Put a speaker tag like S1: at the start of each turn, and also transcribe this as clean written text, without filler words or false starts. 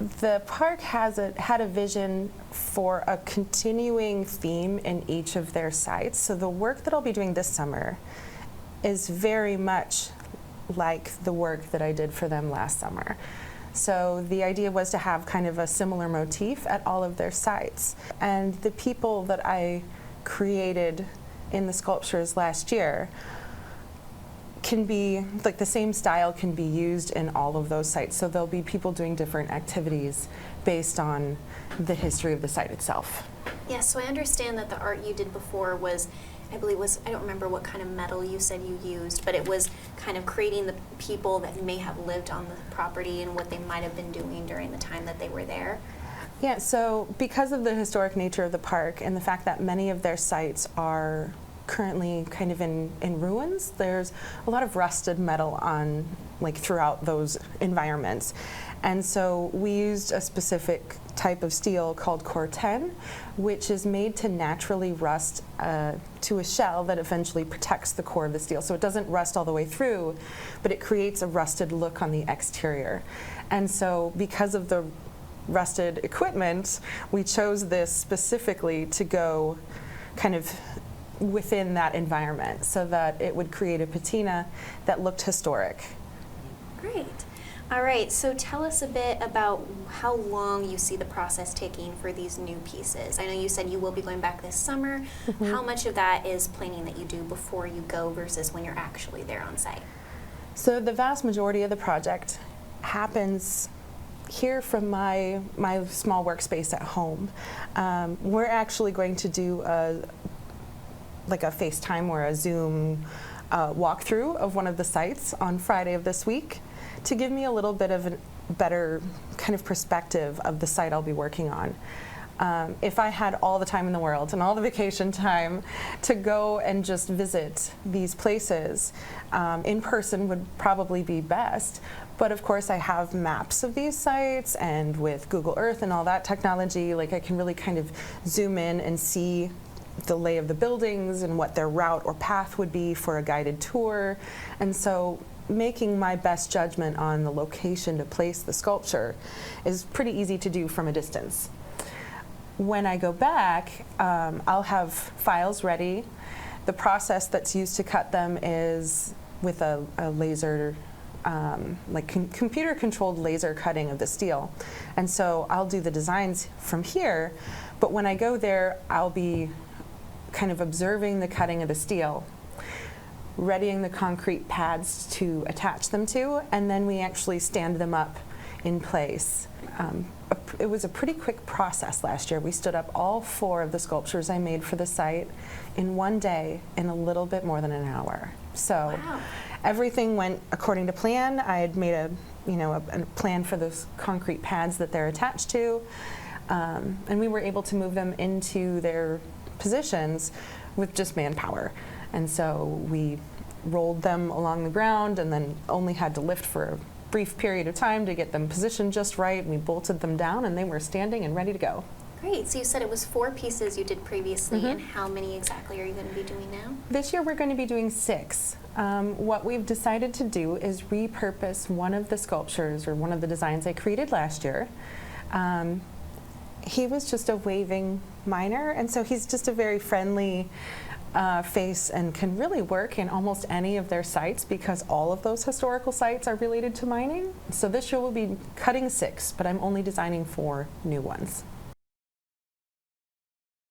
S1: The park had a vision for a continuing theme in each of their sites. So the work that I'll be doing this summer is very much like the work that I did for them last summer. So the idea was to have kind of a similar motif at all of their sites. And the people that I created in the sculptures last year can be, like, the same style can be used in all of those sites. So there'll be people doing different activities based on the history of the site itself.
S2: Yes, so I understand that the art you did before was, I believe I don't remember what kind of metal you said you used, but it was kind of creating the people that may have lived on the property and what they might have been doing during the time that they were there.
S1: Yeah, so because of the historic nature of the park and the fact that many of their sites are currently kind of in ruins, there's a lot of rusted metal on, like, throughout those environments. And so we used a specific type of steel called Core 10, which is made to naturally rust to a shell that eventually protects the core of the steel. So it doesn't rust all the way through, but it creates a rusted look on the exterior. And so because of the rusted equipment, we chose this specifically to go kind of within that environment so that it would create a patina that looked historic.
S2: Great. All right, so tell us a bit about how long you see the process taking for these new pieces. I know you said you will be going back this summer. Mm-hmm. How much of that is planning that you do before you go versus when you're actually there on site?
S1: So the vast majority of the project happens here from my small workspace at home. We're actually going to do a FaceTime or a Zoom walkthrough of one of the sites on Friday of this week to give me a little bit of a better kind of perspective of the site I'll be working on. If I had all the time in the world and all the vacation time to go and just visit these places, in person would probably be best. But of course I have maps of these sites, and with Google Earth and all that technology, like, I can really kind of zoom in and see the lay of the buildings and what their route or path would be for a guided tour. And so making my best judgment on the location to place the sculpture is pretty easy to do from a distance. When I go back, I'll have files ready. The process that's used to cut them is with a laser, computer-controlled laser cutting of the steel. And so I'll do the designs from here, but when I go there, I'll be kind of observing the cutting of the steel, readying the concrete pads to attach them to, and then we actually stand them up in place. It was a pretty quick process last year. We stood up all 4 of the sculptures I made for the site in one day in a little bit more than an hour. So wow. Everything went according to plan. I had made a plan for those concrete pads that they're attached to, and we were able to move them into their positions with just manpower. And so we rolled them along the ground and then only had to lift for a brief period of time to get them positioned just right. We bolted them down and they were standing and ready to go.
S2: Great. So you said it was 4 pieces you did previously, mm-hmm. and how many exactly are you going to be doing now? This
S1: year we're going to be doing 6. What we've decided to do is repurpose one of the sculptures or one of the designs I created last year. He was just a waving miner, and so he's just a very friendly face and can really work in almost any of their sites because all of those historical sites are related to mining. So this year we'll be cutting 6, but I'm only designing 4 new ones.